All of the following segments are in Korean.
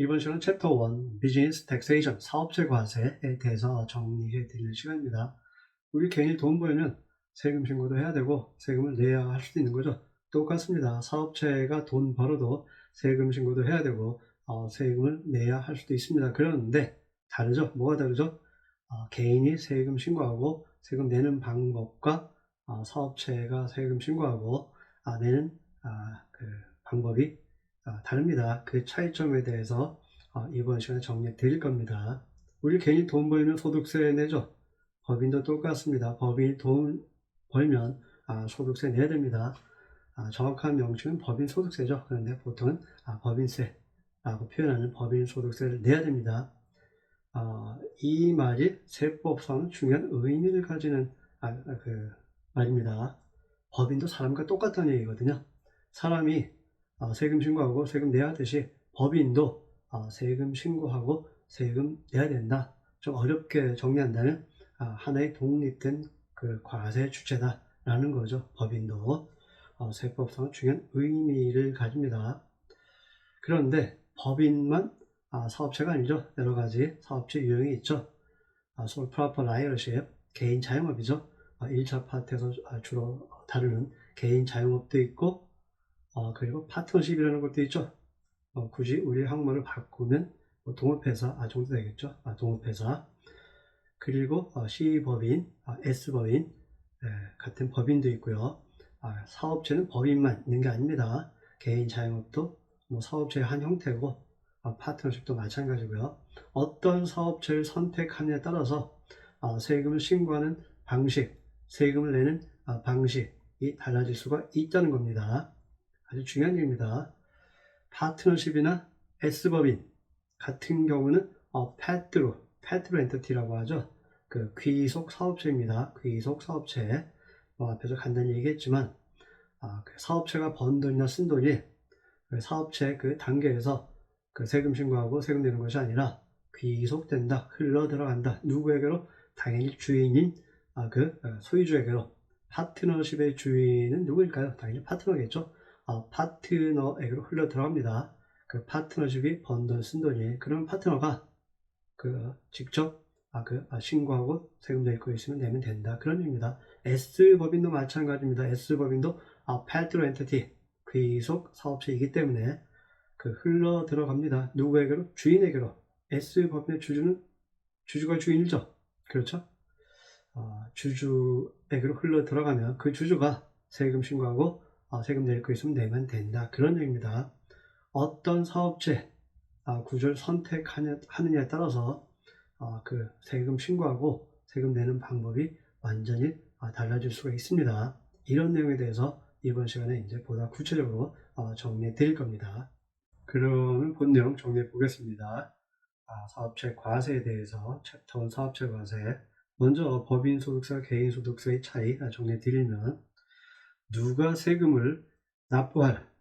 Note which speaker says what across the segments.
Speaker 1: 이번 시간은 챕터 1 비즈니스 텍세이션 사업체 과세에 대해서 정리해 드리는 시간입니다. 우리 개인이 돈 벌면 세금 신고도 해야 되고 세금을 내야 할 수도 있는 거죠. 똑같습니다. 사업체가 돈 벌어도 세금 신고도 해야 되고 세금을 내야 할 수도 있습니다. 그런데 다르죠. 뭐가 다르죠? 개인이 세금 신고하고 세금 내는 방법과 사업체가 세금 신고하고 내는 그 방법이 다릅니다. 그 차이점에 대해서 이번 시간에 정리해 드릴 겁니다. 우리 개인이 돈 벌면 소득세 내죠. 법인도 똑같습니다. 법인이 돈 벌면 소득세 내야 됩니다. 정확한 명칭은 법인 소득세죠. 그런데 보통은 법인세라고 표현하는 법인 소득세를 내야 됩니다. 이 말이 세법상은 중요한 의미를 가지는 그 말입니다. 법인도 사람과 똑같다는 얘기거든요. 사람이 세금 신고하고 세금 내야 하듯이 법인도 세금 신고하고 세금 내야 된다. 좀 어렵게 정리한다면 하나의 독립된 그 과세 주체다라는 거죠. 법인도 세법상은 중요한 의미를 가집니다. 그런데 법인만 사업체가 아니죠. 여러 가지 사업체 유형이 있죠. sole proprietorship, 개인 자영업이죠. 1차 파트에서 주로 다루는 개인 자영업도 있고 그리고 파트너십이라는 것도 있죠. 굳이 우리 한국말을 바꾸면 동업회사 정도 되겠죠. 동업회사. 그리고 C법인, S법인 같은 법인도 있고요. 사업체는 법인만 있는 게 아닙니다. 개인 자영업도 사업체의 한 형태고 파트너십도 마찬가지고요. 어떤 사업체를 선택하느냐에 따라서 세금을 신고하는 방식, 세금을 내는 방식이 달라질 수가 있다는 겁니다. 아주 중요한 얘기입니다. 파트너십이나 S법인 같은 경우는 패트로 엔터티라고 하죠. 그 귀속 사업체입니다. 귀속 사업체. 앞에서 간단히 얘기했지만 그 사업체가 번 돈이나 쓴 돈이 그 사업체 그 단계에서 그 세금 신고하고 세금 내는 것이 아니라 귀속된다, 흘러 들어간다. 누구에게로? 당연히 주인인 그 소유주에게로. 파트너십의 주인은 누구일까요? 당연히 파트너겠죠. 파트너에게로 흘러 들어갑니다. 그 파트너십이 번 돈, 쓴 돈이. 그럼 파트너가 그 직접 신고하고 세금 낼 거 있으면 내면 된다. 그런 의미입니다. S법인도 마찬가지입니다. S법인도 패트로 엔티티, 귀속 사업체이기 때문에 그 흘러 들어갑니다. 누구에게로? 주인에게로. S법인의 주주가 주인이죠. 그렇죠? 주주에게로 흘러 들어가면 그 주주가 세금 신고하고 세금 낼 거 있으면 내면 된다. 그런 얘기입니다. 어떤 사업체 구조를 선택하느냐에 따라서 그 세금 신고하고 세금 내는 방법이 완전히 달라질 수가 있습니다. 이런 내용에 대해서 이번 시간에 이제 보다 구체적으로 정리해 드릴 겁니다. 그러면 본 내용 정리해 보겠습니다. 사업체 과세에 대해서 챕터 1 사업체 과세. 먼저 법인 소득세와 개인 소득세의 차이 정리해 드리면, 누가 세금을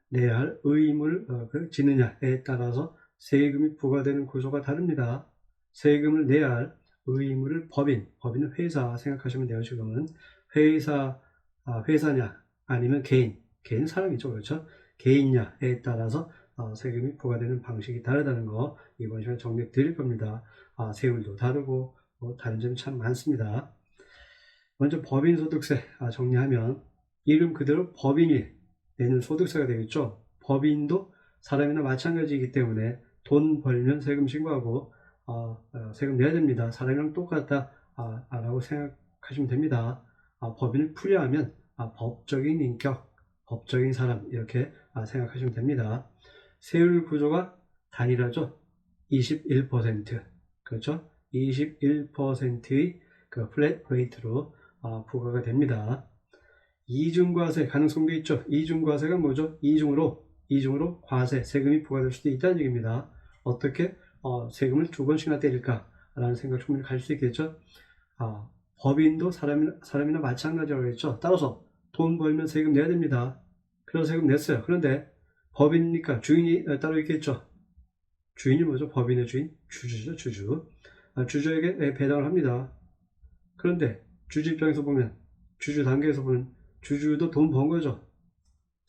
Speaker 1: 내야 할 의무를 지느냐에 따라서 세금이 부과되는 구조가 다릅니다. 세금을 내야 할 의무를 법인은 회사 생각하시면 돼요. 지금은 회사냐 아니면 개인 사람이죠. 그렇죠? 개인냐에 따라서 세금이 부과되는 방식이 다르다는 거 이번 시간에 정리해 드릴 겁니다. 세율도 다르고 다른 점이 참 많습니다. 먼저 법인 소득세 정리하면, 이름 그대로 법인이 내는 소득세가 되겠죠. 법인도 사람이나 마찬가지이기 때문에 돈 벌면 세금 신고하고 세금 내야 됩니다. 사람이랑 똑같다 라고 생각하시면 됩니다. 법인을 풀이하면 법적인 인격, 법적인 사람 이렇게 생각하시면 됩니다. 세율 구조가 단일하죠. 21%. 그렇죠? 21%의 그 플랫 레이트로 부과가 됩니다. 이중과세 가능성도 있죠. 이중과세가 뭐죠? 이중으로 과세, 세금이 부과될 수도 있다는 얘기입니다. 어떻게 세금을 두 번씩이나 때릴까? 라는 생각 충분히 갈 수 있겠죠. 법인도 사람이나 마찬가지라고 했죠. 따라서 돈 벌면 세금 내야 됩니다. 그래서 세금 냈어요. 그런데 법인이니까 주인이 따로 있겠죠. 주인이 뭐죠? 법인의 주인? 주주죠, 주주. 주주에게 배당을 합니다. 그런데 주주 입장에서 보면, 주주 단계에서 보면 주주도 돈 번 거죠.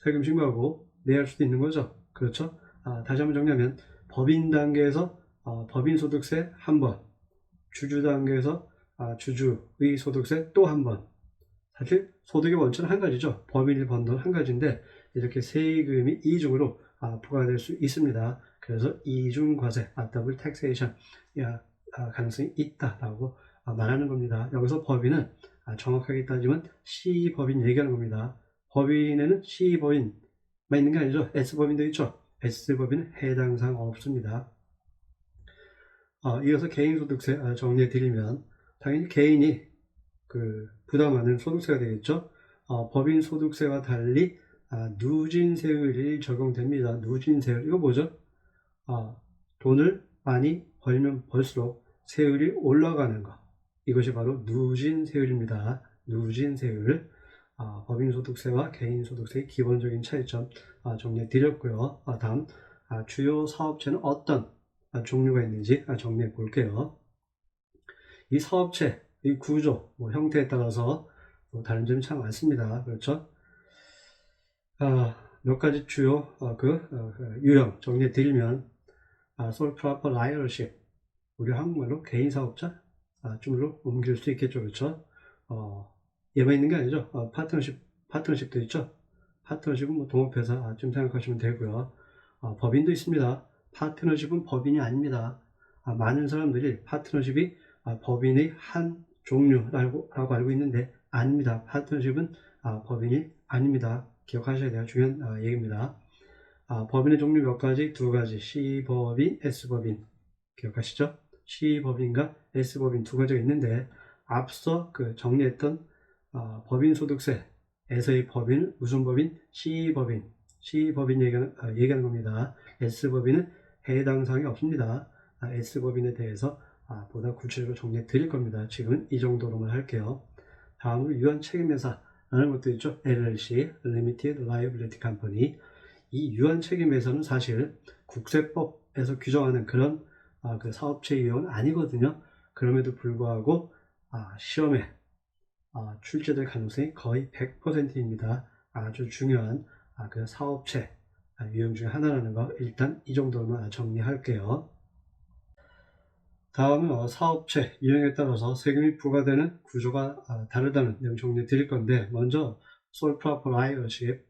Speaker 1: 세금 신고하고 내야 할 수도 있는 거죠. 그렇죠? 다시 한번 정리하면, 법인 단계에서 법인소득세 한 번, 주주 단계에서 주주의 소득세 또 한 번. 사실 소득의 원천은 한 가지죠. 법인이 번 돈 한 가지인데 이렇게 세금이 이중으로 부과될 수 있습니다. 그래서 이중과세, 더블 텍세이션 가능성이 있다라고 말하는 겁니다. 여기서 법인은 정확하게 따지면 C법인 얘기하는 겁니다. 법인에는 C법인만 있는 게 아니죠. S법인도 있죠. S법인은 해당 사항 없습니다. 이어서 개인소득세 정리해 드리면 당연히 개인이 부담하는 소득세가 되겠죠. 법인 소득세와 달리 누진세율이 적용됩니다. 누진세율 이거 뭐죠? 돈을 많이 벌면 벌수록 세율이 올라가는 것, 이것이 바로 누진세율입니다. 누진세율. 법인소득세와 개인소득세의 기본적인 차이점 정리해 드렸고요. 다음 주요 사업체는 어떤 종류가 있는지 정리해 볼게요. 이 사업체, 이 구조, 형태에 따라서 다른 점이 참 많습니다. 그렇죠? 몇 가지 주요 유형 정리해 드리면 sole proprietorship, 우리 한국말로 개인 사업자 쪽으로 옮길 수 있겠죠. 그렇죠? 얘만 있는 게 아니죠. 파트너십도 있죠. 파트너십은 동업회사 좀 생각하시면 되고요. 법인도 있습니다. 파트너십은 법인이 아닙니다. 많은 사람들이 파트너십이 법인의 한 종류라고 알고 있는데 아닙니다. 파트너십은 법인이 아닙니다. 기억하셔야 돼요. 중요한 얘기입니다. 법인의 종류 몇 가지? 두 가지. C법인, S법인. 기억하시죠? C법인과 S법인 두 가지가 있는데 앞서 정리했던 법인소득세에서의 법인, 무슨 법인? C법인. C법인 얘기하는 겁니다. S법인은 해당 사항이 없습니다. S법인에 대해서 보다 구체적으로 정리해 드릴 겁니다. 지금은 이 정도로만 할게요. 다음으로 유한 책임회사라는 것도 있죠. LLC, Limited Liability Company. 이 유한 책임회사는 사실 국세법에서 규정하는 그런 사업체 유형은 아니거든요. 그럼에도 불구하고 시험에 출제될 가능성이 거의 100%입니다. 아주 중요한 사업체 유형 중에 하나라는 거 일단 이 정도만 정리할게요. 다음은 사업체 유형에 따라서 세금이 부과되는 구조가 다르다는 내용 정리해 드릴 건데, 먼저 sole proprietorship,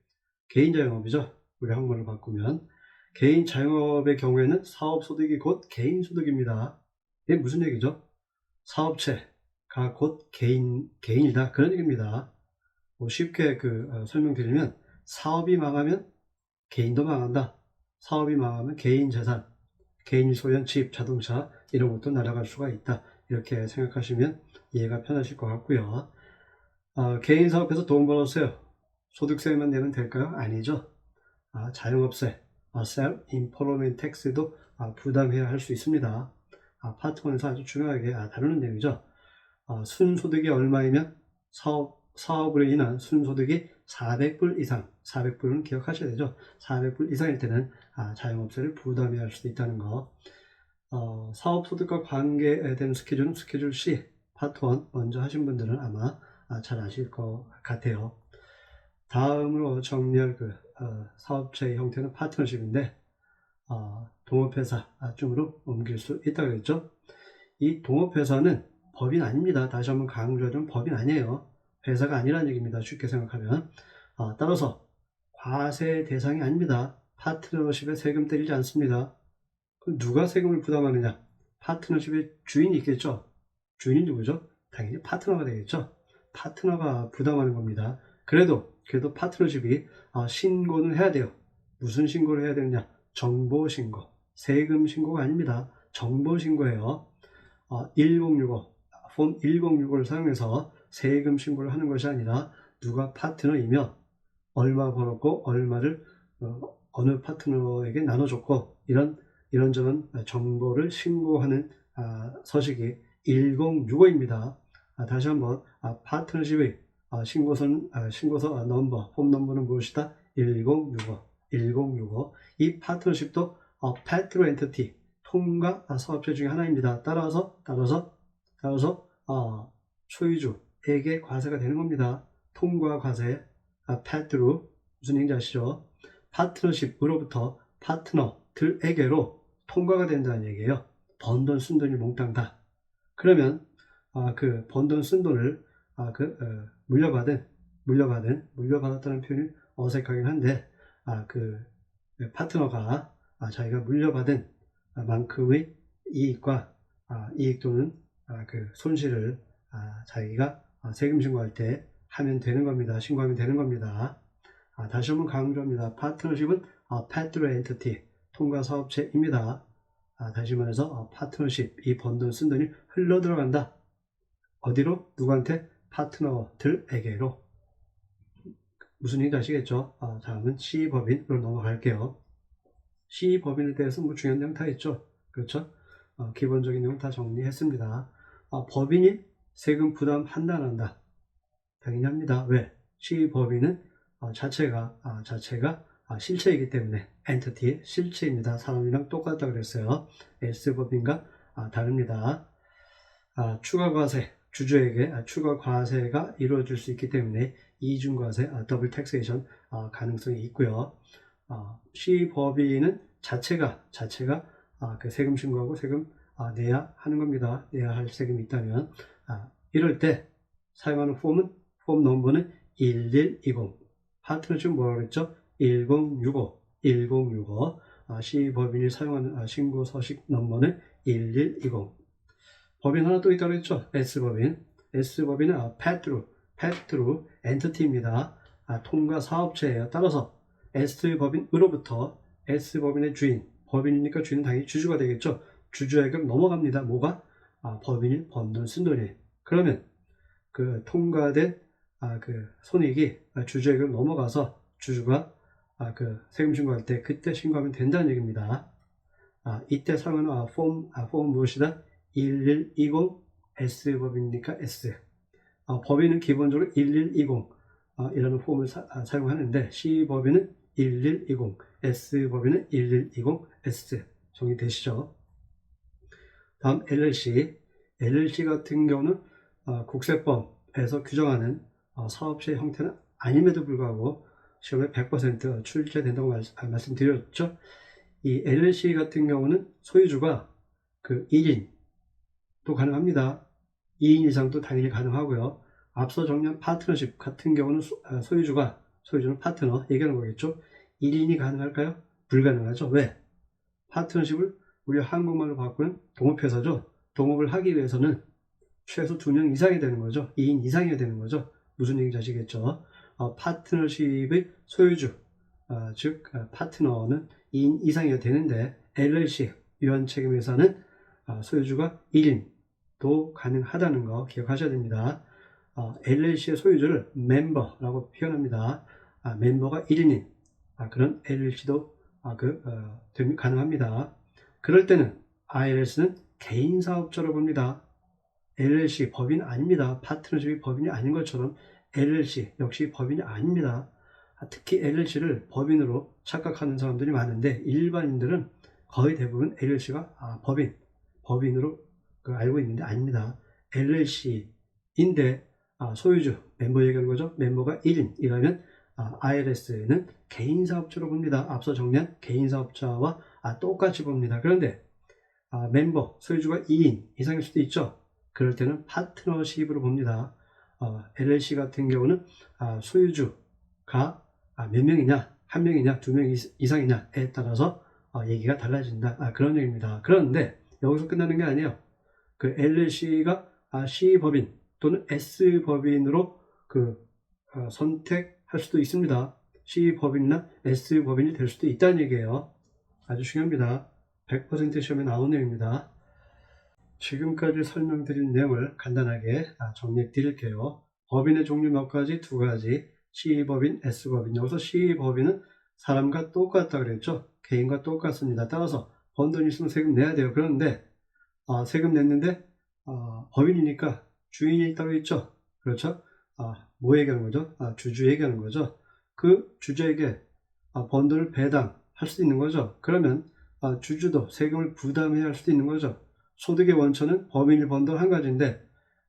Speaker 1: 개인 자영업이죠. 우리 한국말로 바꾸면 개인 자영업의 경우에는 사업소득이 곧 개인소득입니다. 이게 무슨 얘기죠? 사업체가 곧 개인이다, 그런 얘기입니다. 쉽게 설명드리면 사업이 망하면 개인도 망한다. 사업이 망하면 개인 재산, 개인이 소유한 집, 자동차 이런 것도 날아갈 수가 있다. 이렇게 생각하시면 이해가 편하실 것 같고요. 개인 사업에서 돈 벌었어요. 소득세만 내면 될까요? 아니죠. 자영업세, self-employment tax도 부담해야 할 수 있습니다. 파트 1에서 아주 중요하게 다루는 내용이죠. 순소득이 얼마이면 사업으로 인한 순소득이 400불 이상, 400불은 기억하셔야 되죠. 400불 이상일 때는 자영업세를 부담해야 할 수도 있다는 거. 사업소득과 관계된 스케줄은 스케줄 C, 파트 1 먼저 하신 분들은 아마 잘 아실 것 같아요. 다음으로 정리할 사업체의 형태는 파트너십인데 동업회사 쪽으로 옮길 수 있다고 했죠. 이 동업회사는 법인 아닙니다. 다시 한번 강조하자면 법인 아니에요. 회사가 아니라는 얘기입니다. 쉽게 생각하면. 따라서 과세 대상이 아닙니다. 파트너십에 세금 때리지 않습니다. 그럼 누가 세금을 부담하느냐? 파트너십의 주인이 있겠죠. 주인이 누구죠? 당연히 파트너가 되겠죠. 파트너가 부담하는 겁니다. 그래도 파트너십이 신고는 해야 돼요. 무슨 신고를 해야 되느냐? 정보신고. 세금 신고가 아닙니다. 정보신고예요. 1065, 폼 1065를 사용해서 세금 신고를 하는 것이 아니라 누가 파트너이며 얼마 벌었고 얼마를 어느 파트너에게 나눠줬고 이런저런 정보를 신고하는 서식이 1065입니다. 다시 한번 파트너십의 신고서 넘버, 폼 넘버는 무엇이다? 1065. 이 파트너십도 패트로 엔티티, 통과 사업체 중에 하나입니다. 따라서 소유주에게 과세가 되는 겁니다. 통과 과세, 패트로 무슨 얘기인지 아시죠? 파트너십으로부터 파트너들에게로 통과가 된다는 얘기예요. 번 돈 쓴 돈이 몽땅 다. 그러면 그 번 돈 쓴 돈을 물려받았다는 표현이 어색하긴 한데 그 파트너가 자기가 물려받은 만큼의 이익과 이익 또는 그 손실을 자기가 세금 신고할 때 하면 되는 겁니다. 신고하면 되는 겁니다. 다시 한번 강조합니다. 파트너십은 패드로 엔티티 통과 사업체입니다. 다시 말해서 파트너십, 이 번 돈 쓴 돈이 흘러 들어간다. 어디로? 누구한테? 파트너들에게로. 무슨 얘기인지 아시겠죠? 다음은 시법인으로 넘어갈게요. 시법인에 대해서 뭐 중요한 내용 다 있죠. 그렇죠? 기본적인 내용 다 정리했습니다. 법인이 세금 부담한다 안 한다? 당연히 합니다. 왜? 시법인은 자체가 실체이기 때문에 엔티티 실체입니다. 사람이랑 똑같다 그랬어요. S법인과 다릅니다. 추가 과세, 주주에게 추가 과세가 이루어질 수 있기 때문에 이중과세, 더블 텍세이션 가능성이 있고요. 시법인은 자체가 그 세금 신고하고 세금 내야 하는 겁니다. 내야 할 세금이 있다면 이럴 때 사용하는 폼 넘버는 1120. 파트너십은 뭐라고 그랬죠? 1065 시법인이 사용하는 신고 서식 넘버는 1120. 법인 하나 또 있다고 했죠? S법인은 패드로 엔티티입니다. 통과 사업체예요. 따라서 S법인으로부터 S법인의 주인, 법인이니까 주인은 당연히 주주가 되겠죠. 주주에게 넘어갑니다. 뭐가? 법인이 번 돈 쓴 돈이에요. 그러면 그 통과된 그 손익이 주주에게 넘어가서 주주가 그 세금 신고할 때 그때 신고하면 된다는 얘기입니다. 이때 사용하는 폼 무엇이다? 1120 S법이니까 S. 법인은 기본적으로 1120 이라는 폼을 사용하는데 C법인은 1120, S법인은 1120 S. 정리되시죠? 다음 LLC 같은 경우는 국세법에서 규정하는 사업체 형태는 아님에도 불구하고 시험에 100% 출제된다고 말씀드렸죠. 이 LLC 같은 경우는 소유주가 그 1인도 가능합니다. 2인 이상도 당연히 가능하고요. 앞서 정리한 파트너십 같은 경우는 소유주는 파트너 얘기하는 거겠죠. 1인이 가능할까요? 불가능하죠. 왜? 파트너십을 우리 한국말로 바꾸면 동업회사죠. 동업을 하기 위해서는 최소 2명 이상이 되는 거죠. 2인 이상이 되는 거죠. 무슨 얘기인지 아시겠죠? 파트너십의 소유주, 즉 파트너는 2인 이상이어야 되는데 LLC, 유한책임회사는 소유주가 1인도 가능하다는 거 기억하셔야 됩니다. LLC의 소유주를 멤버라고 표현합니다. 멤버가 1인인 그런 LLC도 가능합니다. 그럴 때는 IRS는 개인사업자로 봅니다. LLC 법인 아닙니다. 파트너십이 법인이 아닌 것처럼 LLC 역시 법인이 아닙니다. 특히 LLC를 법인으로 착각하는 사람들이 많은데 일반인들은 거의 대부분 LLC가 법인으로 알고 있는데 아닙니다. LLC인데 소유주, 멤버 얘기하는 거죠. 멤버가 1인이라면 IRS는 개인사업자로 봅니다. 앞서 정리한 개인사업자와 똑같이 봅니다. 그런데 멤버, 소유주가 2인 이상일 수도 있죠. 그럴 때는 파트너십으로 봅니다. LLC 같은 경우는 소유주가 몇 명이냐, 한 명이냐, 2명 이상이냐에 따라서 얘기가 달라진다. 그런 얘기입니다. 그런데 여기서 끝나는 게 아니에요. 그 LLC가 C법인 또는 S법인으로 선택할 수도 있습니다. C법인이나 S법인이 될 수도 있다는 얘기예요. 아주 중요합니다. 100% 시험에 나온 내용입니다. 지금까지 설명드린 내용을 간단하게 정리해 드릴게요. 법인의 종류 몇 가지? 2가지. C법인, S법인. 여기서 C법인은 사람과 똑같다 그랬죠? 개인과 똑같습니다. 따라서 번 돈 있으면 세금 내야 돼요. 그런데 세금 냈는데 법인이니까 주인이 있다고 했죠? 그렇죠? 뭐 얘기하는 거죠? 주주 얘기하는 거죠. 그 주주에게 번 돈을 배당할 수 있는 거죠. 그러면 주주도 세금을 부담해야 할 수도 있는 거죠. 소득의 원천은 법인이 번 돈 한 가지인데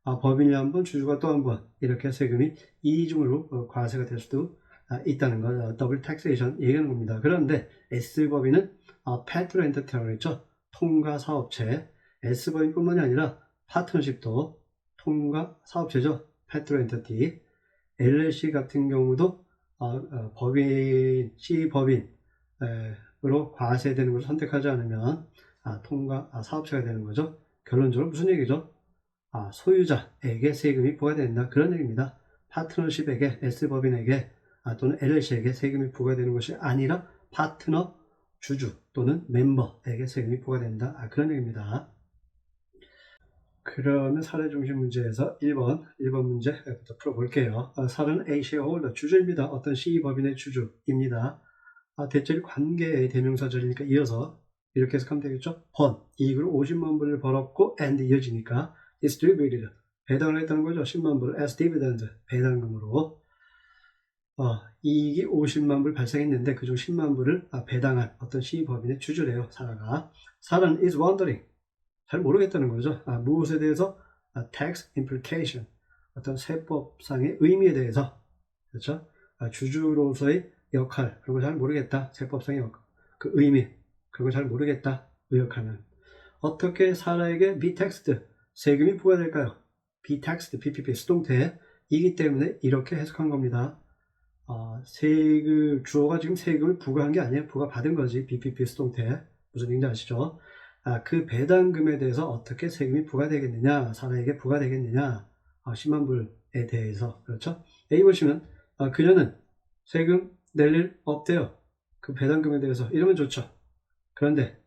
Speaker 1: 법인이 한 번, 주주가 또 한 번 이렇게 세금이 이중으로 과세가 될 수도 있다는 거, 더블 텍세이션 얘기하는 겁니다. 그런데 S법인은 패드로 엔티티라고 했죠. 통과 사업체, S법인뿐만이 아니라 파트너십도 통과 사업체죠. 패트로 엔터티. LLC 같은 경우도 법인, C법인으로 과세되는 것을 선택하지 않으면 통과 사업체가 되는 거죠. 결론적으로 무슨 얘기죠? 소유자에게 세금이 부과된다. 그런 얘기입니다. 파트너십에게, S법인에게 또는 LLC에게 세금이 부과되는 것이 아니라 파트너, 주주 또는 멤버에게 세금이 부과된다. 그런 얘기입니다. 그러면 사례 중심 문제에서 1번 문제부터 풀어볼게요. 사례는 A shareholder, 주주입니다. 어떤 C법인의 주주입니다. 대절 관계의 대명사절이니까 이어서 이렇게 해석하면 되겠죠. 번, 이익으로 50만 불을 벌었고 and 이어지니까 distributed, 배당을 했다는 거죠. 10만 불을 as dividend, 배당금으로. 이익이 50만 불 발생했는데 그중 10만 불을 배당한 어떤 C법인의 주주래요. 사라는 is wondering, 잘 모르겠다는 거죠. 무엇에 대해서? tax implication, 어떤 세법상의 의미에 대해서, 그렇죠? 주주로서의 역할, 그런 거 잘 모르겠다. 세법상의 역할, 그 의미, 그런 거 잘 모르겠다. 의역하는. 어떻게 사라에게 be taxed, 세금이 부과될까요? be taxed, PPP, 수동태이기 때문에 이렇게 해석한 겁니다. 주어가 지금 세금을 부과한 게 아니에요. 부과받은 거지. BPP 수동태. 무슨 얘기인지 아시죠? 그 배당금에 대해서 어떻게 세금이 부과되겠느냐, 사라에게 부과되겠느냐, 10만 불에 대해서. 그렇죠? A 보시면 그녀는 세금 낼 일 없대요. 그 배당금에 대해서. 이러면 좋죠. 그런데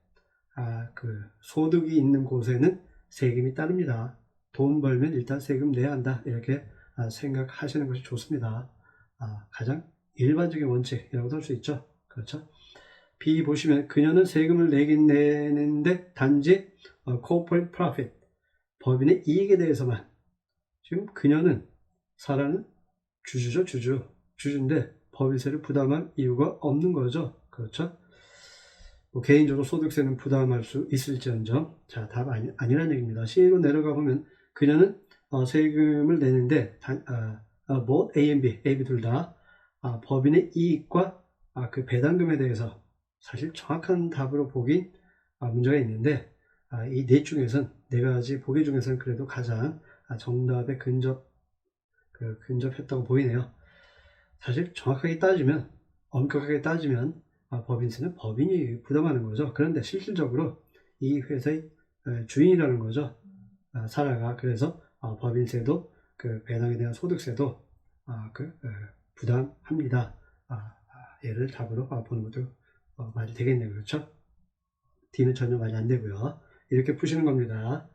Speaker 1: 그 소득이 있는 곳에는 세금이 따릅니다. 돈 벌면 일단 세금 내야 한다. 이렇게 생각하시는 것이 좋습니다. 가장 일반적인 원칙이라고도 할 수 있죠. 그렇죠? B 보시면 그녀는 세금을 내긴 내는데 단지 corporate profit, 법인의 이익에 대해서만. 지금 그녀는, 사라는 주주죠. 주주인데 법인세를 부담할 이유가 없는 거죠. 그렇죠? 개인적으로 소득세는 부담할 수 있을지언정. 자, 답 아니라는 얘기입니다. C로 내려가 보면 그녀는 세금을 내는데 both A and B 둘 다 법인의 이익과 그 배당금에 대해서 사실 정확한 답으로 보긴 문제가 있는데 이 넷 중에서는, 네 가지 보기 중에서는 그래도 가장 정답에 근접했다고 보이네요. 사실 정확하게 따지면, 엄격하게 따지면 법인세는 법인이 부담하는 거죠. 그런데 실질적으로 이 회사의 주인이라는 거죠. 사라가. 그래서 법인세도 그 배당에 대한 소득세도 부담합니다. 얘를 답으로 보는 것도 말이 되겠네요. 그렇죠? D는 전혀 말이 안 되고요. 이렇게 푸시는 겁니다.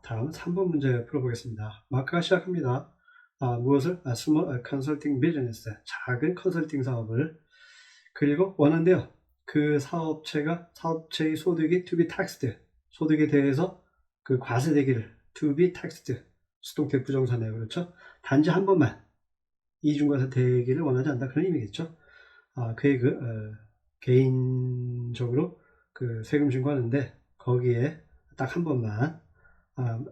Speaker 1: 다음 3번 문제 풀어보겠습니다. 마크가 시작합니다. 무엇을? small consulting business, 작은 컨설팅 사업을. 그리고 원한대요. 그 사업체의 소득이 to be taxed, 소득에 대해서 그 과세되기를, to be taxed, 수동태 부정사네요. 그렇죠? 단지 한 번만 이중과세 되기를 원하지 않는다. 그런 의미겠죠. 그의 개인적으로 그 세금 신고하는데 거기에 딱 한 번만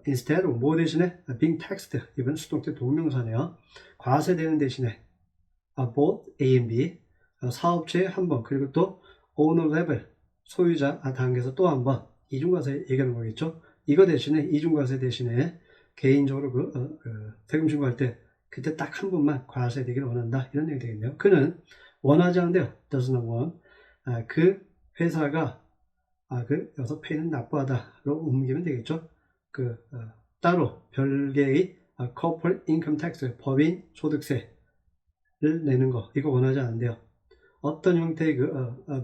Speaker 1: instead of, 뭐 대신에 being taxed, 이번 수동태 동명사네요. 과세되는 대신에 both A and B, 사업체에 한 번, 그리고 또 owner level, 소유자 단계에서 또 한 번, 이중과세 얘기하는 거겠죠. 이거 대신에, 이중과세 대신에 개인적으로 세금 신고할 때 그때 딱 한 번만 과세되기를 원한다. 이런 얘기 되겠네요. 그는 원하지 않는데요. does not want. 그 회사가 여기서 pay는 납부하다로 옮기면 되겠죠. 따로 별개의 corporate income tax, 법인 소득세를 내는 거, 이거 원하지 않는데요. 어떤 형태의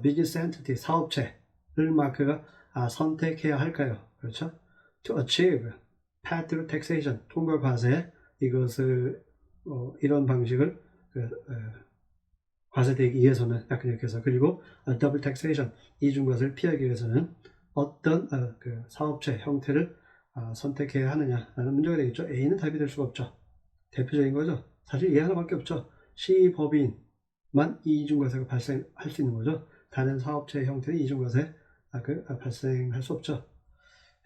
Speaker 1: business entity, 사업체를 마크가 선택해야 할까요? 그렇죠? To achieve path to taxation, 통과 과세, 이것을 이런 방식을 과세되기 위해서는, 약간 이렇게 해서, 그리고 double taxation, 이중과세를 피하기 위해서는 어떤 사업체 형태를 선택해야 하느냐라는 문제가 되겠죠. A는 답이 될 수가 없죠. 대표적인 거죠. 사실 얘 하나밖에 없죠. C법인만 이중과세가 발생할 수 있는 거죠. 다른 사업체 형태의 이중과세 발생할 수 없죠.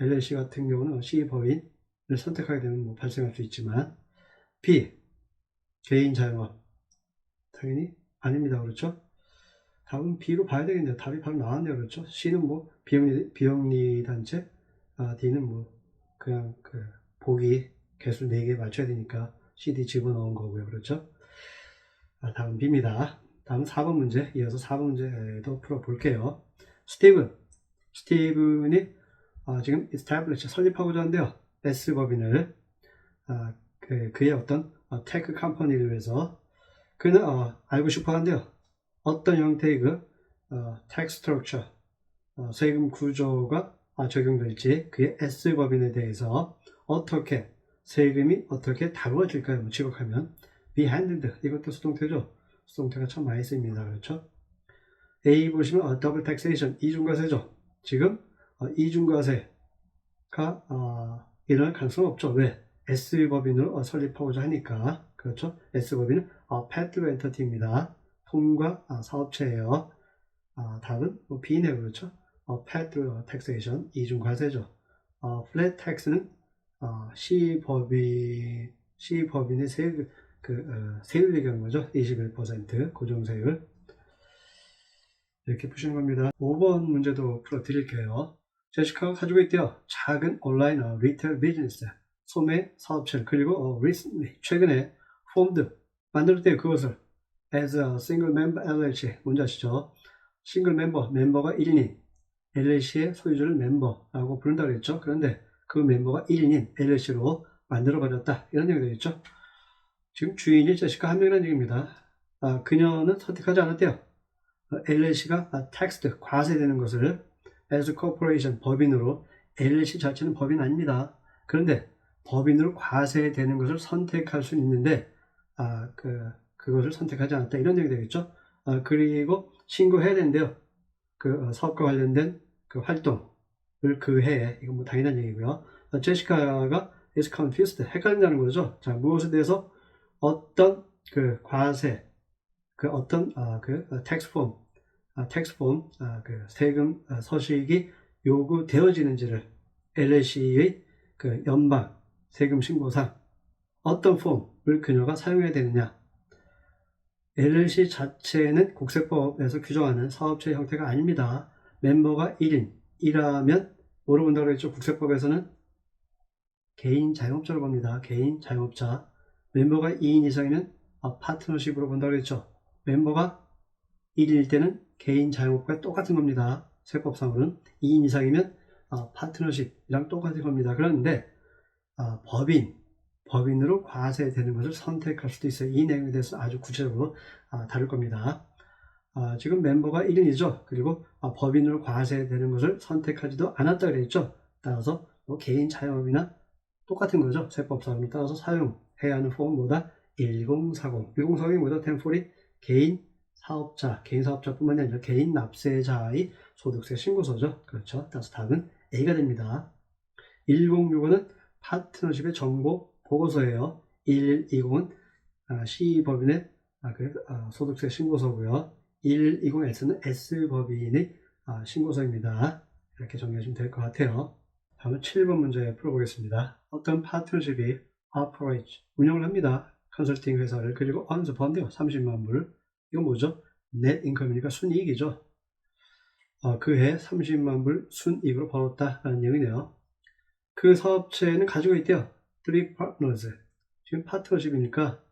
Speaker 1: LLC 같은 경우는 C법인을 선택하게 되면 발생할 수 있지만, B, 개인 자영업, 당연히 아닙니다. 그렇죠? 답은 B로 봐야 되겠네요. 답이 바로 나왔네요. 그렇죠? C는 뭐 비영리 단체, D는 뭐 그냥 그 보기 개수 4개 맞춰야 되니까 CD 집어넣은 거고요. 그렇죠? 다음 B입니다. 다음 4번 문제, 이어서 4번 문제도 풀어볼게요. 스티븐이 지금 establish, 설립하고자 하는데요. S법인을 그의 어떤 테크 컴퍼니를 위해서 그는 알고 싶어 하는데요. 어떤 형태의 그 tax structure, 세금 구조가 적용될지 그의 S법인에 대해서 어떻게 세금이 어떻게 다루어질까요? 뭐 직역하면 be handled, 이것도 수동태죠. 수동태가 참 많이 쓰입니다. 그렇죠? A 보시면 double taxation, 이중과세죠. 지금 이중과세가 일어날 가능성은 없죠. 왜? S법인으로 설립하고자 하니까. 그렇죠? S법인은 pass-through entity입니다. 통과 사업체예요. 답은 뭐 B네요. 그렇죠? pass-through taxation, 이중과세죠. flat tax는 C법인의 세율 얘기하는 거죠. 21% 고정세율. 이렇게 푸시는 겁니다. 5번 문제도 풀어드릴게요. 제시카가 가지고 있대요. 작은 온라인 리테일 비즈니스, 소매 사업체를, 그리고 recently, 최근에 formed, 만들었대요. 그것을 as a single member LLC, 뭔지 아시죠? 싱글 멤버가 1인인 LLC의 소유주를 멤버라고 부른다고 했죠. 그런데 그 멤버가 1인인 LLC로 만들어버렸다, 이런 얘기가 되겠죠. 지금 주인이 제시카 한 명이라는 얘기입니다. 그녀는 선택하지 않았대요. LLC가 taxed, 과세되는 것을 as corporation, 법인으로. LLC 자체는 법인 아닙니다. 그런데 법인으로 과세되는 것을 선택할 수는 있는데 그것을 선택하지 않았다, 이런 얘기 되겠죠. 그리고 신고해야 되는데요. 그 사업과 관련된 그 활동을 그 해에, 이건 뭐 당연한 얘기고요. 제시카가 is confused, 헷갈린다는 거죠. 자, 무엇에 대해서 어떤 그 과세, 그 어떤 텍스폼, 그 세금 서식이 요구되어지는지를 LLC의 그 연방 세금 신고상 어떤 폼을 그녀가 사용해야 되느냐. LLC 자체는 국세법에서 규정하는 사업체 형태가 아닙니다. 멤버가 1인이라면 뭐로 본다고 했죠? 국세법에서는 개인 자영업자로 봅니다. 개인 자영업자. 멤버가 2인 이상이면 파트너십으로 본다고 했죠. 멤버가 1일 때는 개인 자영업과 똑같은 겁니다. 세법상으로는 2인 이상이면 파트너십이랑 똑같은 겁니다. 그런데 법인으로 과세되는 것을 선택할 수도 있어요. 이 내용에 대해서 아주 구체적으로 다룰 겁니다. 지금 멤버가 1인이죠. 그리고 법인으로 과세되는 것을 선택하지도 않았다 그랬죠. 따라서 개인 자영업이나 똑같은 거죠. 세법상으로. 따라서 사용해야 하는 폼보다 1040. 1040이 뭐죠? 템포리 개인 사업자뿐만이 아니라 개인 납세자의 소득세 신고서죠. 그렇죠. 따라서 답은 A가 됩니다. 1065는 파트너십의 정보 보고서예요. 1120은 C법인의 소득세 신고서고요. 1120S는 S법인의 신고서입니다. 이렇게 정리하시면 될 것 같아요. 다음은 7번 문제 풀어보겠습니다. 어떤 파트너십이 operate, 운영을 합니다. 컨설팅 회사를. 그리고 언제 번대요? 30만 불. 이건 뭐죠? net income이니까 순이익이죠. 그해 30만 불 순이익으로 벌었다라는 얘기네요. 그 사업체는 가지고 있대요. 3 partners. 지금 파트너십이니까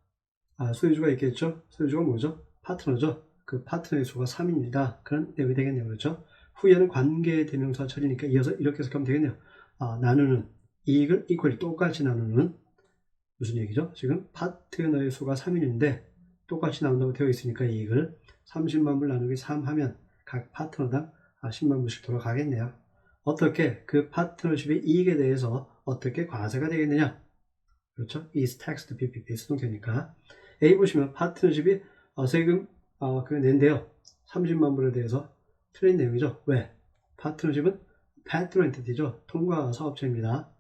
Speaker 1: 소유주가 있겠죠. 소유주가 뭐죠? 파트너죠. 그 파트너의 수가 3입니다. 그런 내용이 되겠네요. 그렇죠? 후에는 관계대명사 처리니까 이어서 이렇게 해석하면 되겠네요. 나누는, 이익을 equally, 똑같이 나누는. 무슨 얘기죠? 지금 파트너의 수가 3인인데 똑같이 나온다고 되어 있으니까 이익을 30만 불 나누기 3 하면 각 파트너당 10만 불씩 돌아가겠네요. 어떻게 그 파트너십의 이익에 대해서 어떻게 과세가 되겠느냐? 그렇죠? is taxed PPP 수동태니까. A 보시면 파트너십이 세금 낸대요. 30만 불에 대해서 틀린 내용이죠. 왜? 파트너십은 pass-through entity죠. 통과 사업체입니다.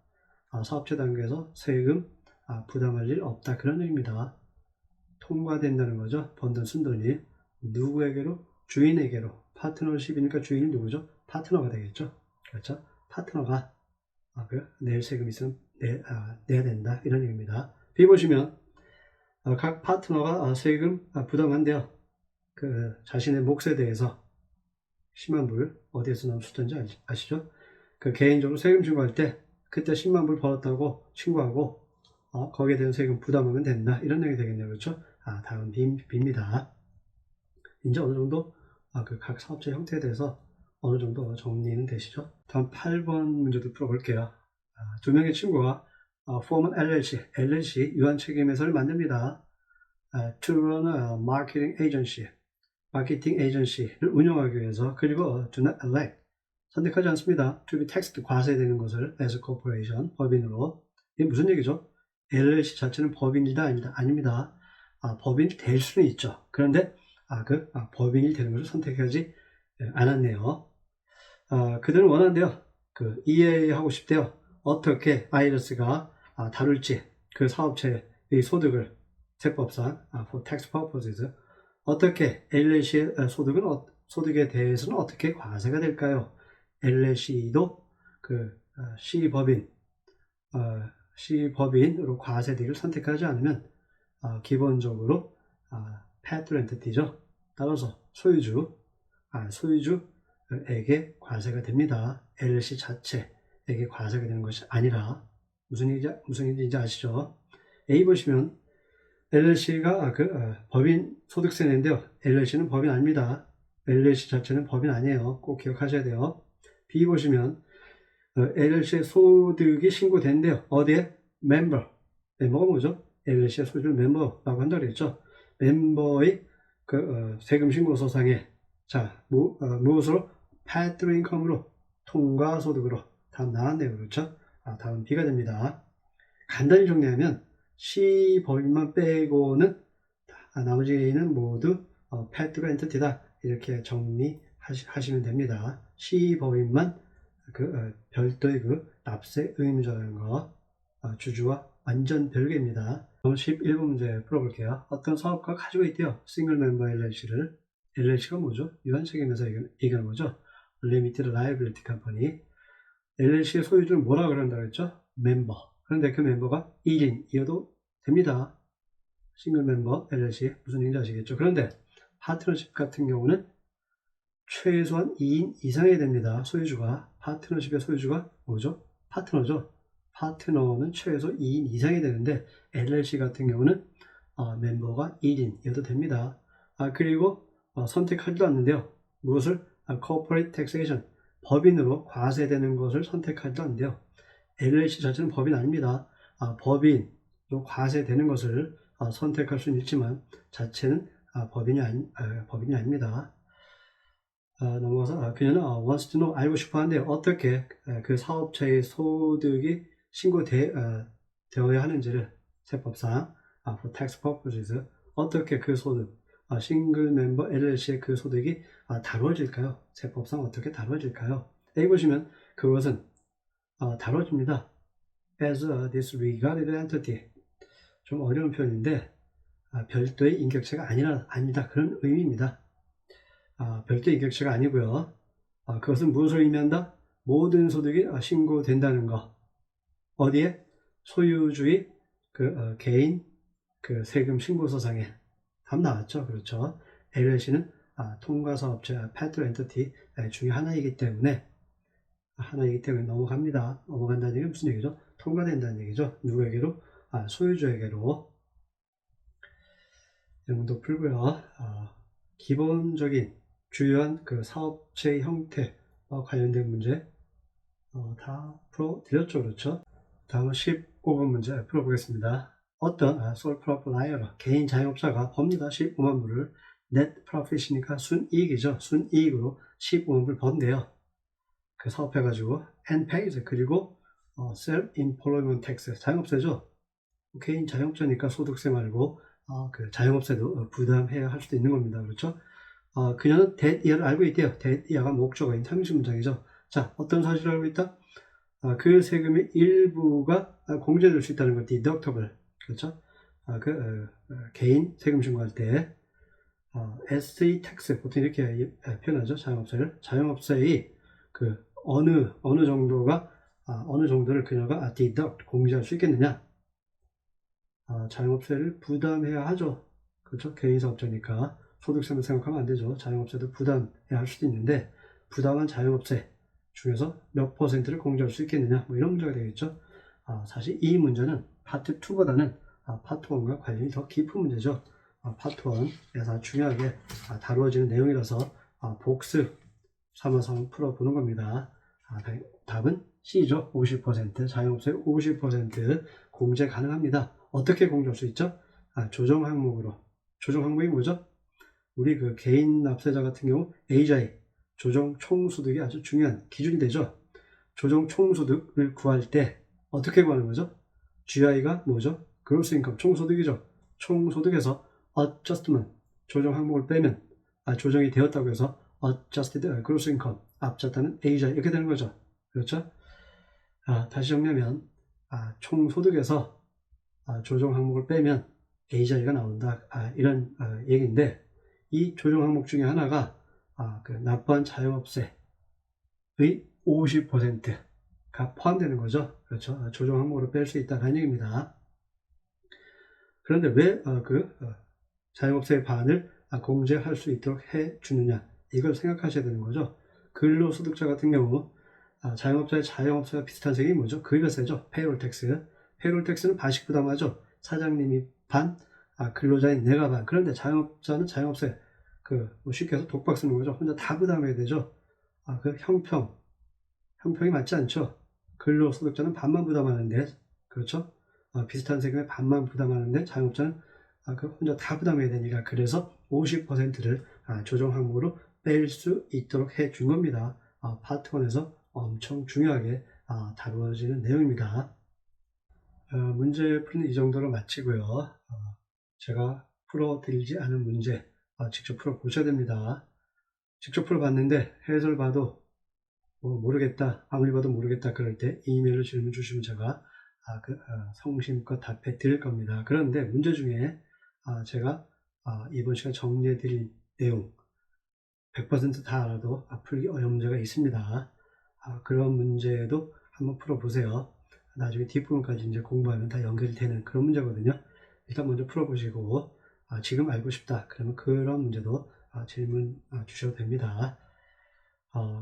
Speaker 1: 사업체 단계에서 세금 부담할 일 없다, 그런 얘기입니다. 통과된다는 거죠. 번 돈 쓴 돈이 누구에게로? 주인에게로. 파트너십이니까 주인이 누구죠? 파트너가 되겠죠. 그렇죠? 파트너가 낼 세금 있으면 내야 된다, 이런 얘기입니다. B 보시면 각 파트너가 세금 부담한대요. 그 자신의 몫에 대해서 10만 불 어디에서 나온 숫자인지 아시죠? 그 개인적으로 세금 신고할 때 그때 10만 불 벌었다고 신고하고 거기에 대한 세금 부담하면 된다. 이런 내용이 되겠네요. 그렇죠? 다음 B입니다. 이제 어느 정도 그 각 사업체 형태에 대해서 어느 정도 정리는 되시죠? 다음 8번 문제도 풀어볼게요. 두 명의 친구가 form an LLC 유한 책임회사를 만듭니다. To run a 마케팅 에이전시를 운영하기 위해서. 그리고 do not elect 선택하지 않습니다. to be taxed 과세되는 것을 as a corporation 법인으로. 이게 무슨 얘기죠? LLC 자체는 법인이다 아닙니다. 법인이 될 수는 있죠. 그런데 법인이 되는 것을 선택하지 않았네요. 그들은 원한대요. 이해하고 싶대요. 어떻게 IRS가 다룰지 그 사업체의 소득을 세법상 for tax purposes 어떻게 LLC의 소득에 대해서는 어떻게 과세가 될까요? LLC도 C법인으로 과세되기를 선택하지 않으면 기본적으로 paid entity죠. 따라서 소유주에게 과세가 됩니다. LLC 자체에게 과세가 되는 것이 아니라. 무슨 얘기인지 아시죠? A 보시면 LLC가 법인 소득세 내는데요. LLC는 법인 아닙니다. LLC 자체는 법인 아니에요. 꼭 기억하셔야 돼요. B 보시면 LLC의 소득이 신고된대요. 어디에? 멤버가 뭐죠? LLC의 소득을 멤버라고 한다고 그랬죠. 멤버의 세금 신고서상에 무엇으로? paid income으로, 통과 소득으로. 다음 나왔네요. 그렇죠? 다음 B가 됩니다. 간단히 정리하면 C 법인만 빼고는 나머지는 모두 paid 엔티티다. 이렇게 정리하시면 됩니다. C 법인만 별도의 납세 의무자라는 거 주주와 완전 별개입니다. 11번 문제 풀어볼게요. 어떤 사업가가 가지고 있대요. 싱글 멤버 LLC를. LLC가 뭐죠? 유한책임회사 얘기하는 거죠. Limited Liability Company. LLC의 소유주는 뭐라 그런다고 했죠? 멤버. 그런데 그 멤버가 1인이어도 됩니다. 싱글 멤버 LLC 무슨 얘기인지 아시겠죠? 그런데 파트너십 같은 경우는 최소한 2인 이상이 됩니다. 소유주가. 파트너십의 소유주가 뭐죠? 파트너죠. 파트너는 최소 2인 이상이 되는데 LLC 같은 경우는 멤버가 1인이어도 됩니다. 그리고 선택하지도 않는데요. 무엇을? Corporate Taxation 법인으로 과세되는 것을 선택하지도 않는데요. LLC 자체는 법인 아닙니다. 법인으로 과세되는 것을 선택할 수는 있지만 자체는 법인이 아닙니다. 넘어가서 그녀는 wants to know 알고 싶어 한대요. 어떻게 그 사업체의 소득이 신고되어야 하는지를 세법상 for tax purposes 어떻게 그 소득 싱글 멤버 LLC의 그 소득이 다뤄질까요? 세법상 어떻게 다뤄질까요? A 보시면 그것은 다뤄집니다. as a disregarded entity. 좀 어려운 표현인데 별도의 인격체가 아니다. 그런 의미입니다. 별도의 인격체가 아니고요. 그것은 무엇을 의미한다? 모든 소득이 신고된다는 거. 어디에? 소유주의 개인 세금 신고서상에. 답 나왔죠? 그렇죠. LLC는 통과사업체 paid entity 중에 하나이기 때문에 넘어갑니다. 넘어간다는 얘기는 무슨 얘기죠? 통과된다는 얘기죠. 누구에게로? 소유주에게로. 내용도 풀고요. 기본적인 주요한 사업체의 형태와 관련된 문제 다 풀어드렸죠. 그렇죠? 다음은 15번 문제 풀어보겠습니다. 어떤 sole proprietor 개인 자영업자가 법니다. 15만 불을 net profit이니까 순이익이죠. 순이익으로 15만 불 번대요. 사업해가지고 and pays 그리고 self-employment tax 자영업세죠. 개인 자영업자니까 소득세 말고 자영업세도 부담해야 할 수도 있는 겁니다. 그렇죠? 그녀는 that year를 알고 있대요. that year가 목적어인 상식 문장이죠. 자, 어떤 사실을 알고 있다? 그 세금의 일부가 공제될 수 있다는 것, deductible. 그렇죠? 개인 세금 신고할 때 SA tax 보통 이렇게 표현하죠. 자영업세를. 자영업세의 어느 정도를 그녀가 deduct 공제할 수 있겠느냐? 자영업세를 부담해야 하죠. 그렇죠? 개인 사업자니까 소득세만 생각하면 안 되죠. 자영업자도 부담해야 할 수도 있는데 부담한 자영업세 중에서 몇 퍼센트를 공제할 수 있겠느냐 뭐 이런 문제가 되겠죠. 사실 이 문제는 파트 2보다는 파트 1과 관련이 더 깊은 문제죠. 파트 1에서 중요하게 다루어지는 내용이라서 복습 삼아서 한번 풀어보는 겁니다. 답은 C죠. 50%, 자영업세 50% 공제 가능합니다. 어떻게 공제할 수 있죠? 조정 항목으로. 조정 항목이 뭐죠? 우리 그 개인 납세자 같은 경우 AJ, 조정 총소득이 아주 중요한 기준이 되죠. 조정 총소득을 구할 때 어떻게 구하는 거죠? GI가 뭐죠? gross income, 총소득이죠. 총소득에서 adjustment, 조정 항목을 빼면 조정이 되었다고 해서 adjusted gross income, 앞자타는 AJ 이렇게 되는 거죠. 그렇죠? 다시 정리하면 총소득에서 조정 항목을 빼면 AJ가 나온다. 이런 얘기인데 이 조정 항목 중에 하나가 그 납부한 자영업세의 50%가 포함되는 거죠. 그렇죠? 조정 항목으로 뺄 수 있다는 얘기입니다. 그런데 왜 자영업세의 반을 공제할 수 있도록 해주느냐 이걸 생각하셔야 되는 거죠. 근로소득자 같은 경우 자영업자의 자영업세와 비슷한 세금이 뭐죠? 급여세죠. 페이롤 텍스. 페이롤 텍스는 반씩 부담하죠. 사장님이 반, 근로자인 내가 반. 그런데 자영업자는 자영업세 뭐 쉽게 해서 독박 쓰는 거죠. 혼자 다 부담해야 되죠. 그 형평이 맞지 않죠. 근로소득자는 반만 부담하는데, 그렇죠? 비슷한 세금의 반만 부담하는데 자영업자는 혼자 다 부담해야 되니까 그래서 50%를 조정 항목으로 뺄 수 있도록 해준 겁니다. 파트 1에서 엄청 중요하게 다루어지는 내용입니다. 문제 푸는 이 정도로 마치고요. 제가 풀어드리지 않은 문제 직접 풀어보셔야 됩니다. 직접 풀어봤는데 해설 봐도 모르겠다, 아무리 봐도 모르겠다 그럴 때 이메일로 질문 주시면 제가 성심껏 답해 드릴 겁니다. 그런데 문제 중에 제가 이번 시간 정리해 드릴 내용 100%다 알아도 풀기 어려운 문제가 있습니다. 그런 문제도 한번 풀어보세요. 나중에 뒷부분까지 이제 공부하면 다 연결이 되는 그런 문제거든요. 일단 먼저 풀어보시고 지금 알고 싶다 그러면 그런 문제도 질문 주셔도 됩니다.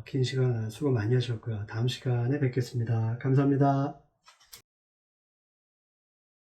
Speaker 1: 긴 시간 수고 많이 하셨고요. 다음 시간에 뵙겠습니다. 감사합니다.